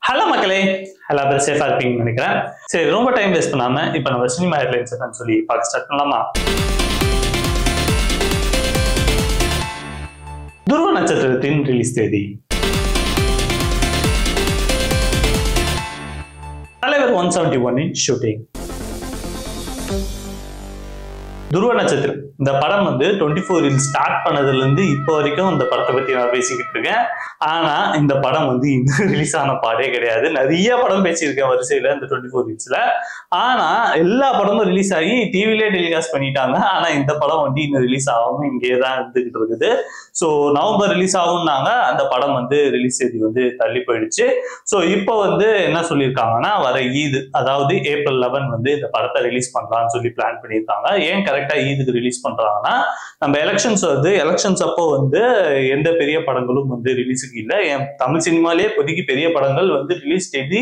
Hello மக்களே, எல்லா பேரும் சேஃபா இருப்பீங்கன்னு நினைக்கிறேன். சரி, ரொம்ப டைம் வேஸ்ட் பண்ணாம இப்ப நம்ம சினிமா ஹெட்லைன்ஸ் தான் சொல்லி பார்க்க ஸ்டார்ட் பண்ணலாமா? துருவ நட்சத்திரத்தின் ரிலீஸ் தேதி தலைவர் 171 ஷூட்டிங். துருவ நட்சத்திரம் இந்த படம் 24 ஸ்டார்ட் பண்ணதுல இருந்து இப்போ வரைக்கும் இந்த படத்தை பத்தி நான் பேசிக்கிட்டு இருக்கேன். ஆனா இந்த படம் இன்னும் ரிலீஸ் ஆன பாடே கிடையாது. நிறைய படம் பேசியிருக்கேன் வரிசையில இந்த 24 ஆனா எல்லா படமும் ரிலீஸ் ஆகி டிவிலே டெலிகாஸ்ட் பண்ணிட்டாங்க. ஆனா இந்த படம் இன்னும் ரிலீஸ் ஆகாம இங்கே தான் இருந்துகிட்டு இருக்குது. ஸோ நவம்பர் ரிலீஸ் ஆகும்னாங்க. அந்த படம் ரிலீஸ் தேதி தள்ளி போயிடுச்சு. ஸோ இப்போ என்ன சொல்லியிருக்காங்கன்னா, வர ஈது அதாவது April 11 இந்த படத்தை ரிலீஸ் பண்ணலாம்னு சொல்லி பிளான் பண்ணியிருக்காங்க. ஏன் கரெக்டா ஈதுக்கு ரிலீஸ் பண்றாங்கன்னா, நம்ம எலெக்ஷன்ஸ் அப்போ எந்த பெரிய படங்களும் ரிலீஸுக்கு இல்லை. என் தமிழ் சினிமாலேயே இப்போதைக்கு பெரிய படங்கள் ரிலீஸ் தேதி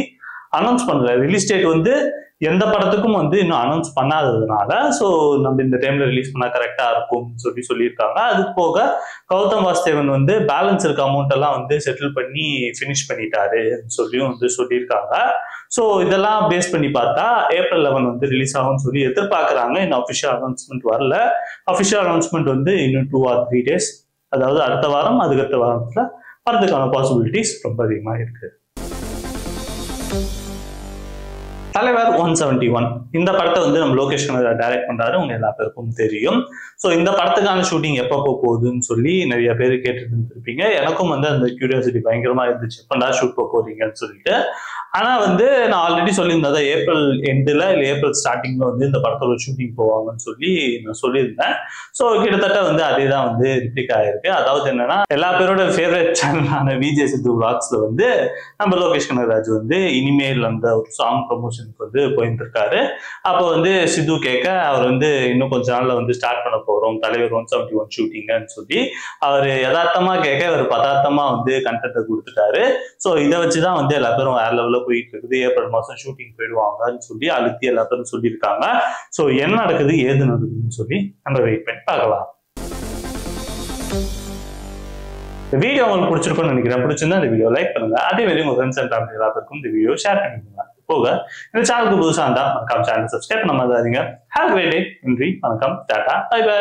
அனௌன்ஸ் பண்ணல. ரிலீஸ் டேட் எந்த படத்துக்கும் இன்னும் அனௌன்ஸ் பண்ணாததுனால ஸோ நம்ம இந்த டைம்ல ரிலீஸ் பண்ணா கரெக்டா இருக்கும் சொல்லியிருக்காங்க. அது போக கௌதம் வாசுதேவன் பேலன்ஸ் இருக்க அமௌண்ட் எல்லாம் செட்டில் பண்ணி ஃபினிஷ் பண்ணிட்டாரு சொல்லியிருக்காங்க. ஸோ இதெல்லாம் பேஸ் பண்ணி பார்த்தா April 11 ரிலீஸ் ஆகும்னு சொல்லி எதிர்பார்க்கறாங்க. இன்னும் அஃபிஷியல் அனௌன்ஸ்மெண்ட் வரல. அஃபிஷியல் அனௌன்ஸ்மெண்ட் இன்னும் 2 or 3 days, அதாவது அடுத்த வாரம் அதுக்கடுத்த வாரத்துல வரதுக்கான பாசிபிலிட்டிஸ் ரொம்ப அதிகமா இருக்கு. தலைவர் 171 இந்த படத்தை நம்ம லோகேஷ் கனகராஜ் டைரக்ட் பண்றாரு. உங்க எல்லா பேருக்கும் தெரியும். ஸோ இந்த படத்துக்கான ஷூட்டிங் எப்பப்போ போகுதுன்னு சொல்லி நிறைய பேர் கேட்டுட்டு இருந்திருப்பீங்க. எனக்கும் அந்த கியூரியாசிட்டி பயங்கரமா இருந்துச்சு, எப்படா ஷூட் போறீங்கன்னு சொல்லிட்டு. ஆனா நான் ஆல்ரெடி சொல்லியிருந்தேன், ஏப்ரல் எண்டில் இல்லை ஏப்ரல் ஸ்டார்டிங்ல இந்த படத்தோட ஷூட்டிங் போவாங்கன்னு சொல்லி நான் சொல்லியிருந்தேன். ஸோ கிட்டத்தட்ட அதே தான் ரிப்ளிக் ஆயிருக்கு. அதாவது என்னன்னா, எல்லா பேரோட ஃபேவரட் சேனலான விஜய் சித்து விளாக்ஸ்ல நம்ம லோகேஷ் கனகராஜ் இனிமேல் அந்த ஒரு சாங் ப்ரமோஷனுக்கு போயிருந்திருக்காரு. அப்போ சித்து கேட்க அவர் இன்னும் கொஞ்ச நாள்ல ஸ்டார்ட் பண்ண போறோம் தலைவர் 171 ஷூட்டிங்னு சொல்லி அவர் யதார்த்தமா கேட்க அவர் பதார்த்தமா கண்டென்ட்டை கொடுத்துட்டாரு. ஸோ இதை வச்சுதான் எல்லா பேரும் வேற லெவல்ல போயிட்டு இருக்குது. ஏப்ரல் மாசம் ஷூட்டிங் போயிடுவாங்கன்னு சொல்லி அழுத்தி எல்லா பேரும் சொல்லியிருக்காங்க. ஸோ என்ன நடக்குது ஏது நடக்குதுன்னு சொல்லி நம்ம வெயிட் பண்ணி பார்க்கலாம். இந்த வீடியோ உங்களுக்கு பிடிச்சிருக்கும்னு நினைக்கிறேன். பிடிச்சிருந்தா இந்த வீடியோ லைக் பண்ணுங்க. அதே மாதிரி உங்க ஃப்ரெண்ட்ஸ் அண்ட் ஃபேமிலி எல்லாருக்கும் இந்த வீடியோ ஷேர் பண்ணிக்கோங்க. போக இந்த சேனலுக்கு புதுசாக இருந்தா மறக்காம சேனல் சப்ஸ்கிரைப் பண்ண மாதிரி. Have a great day. நன்றி, வணக்கம், டாடா, பை பை.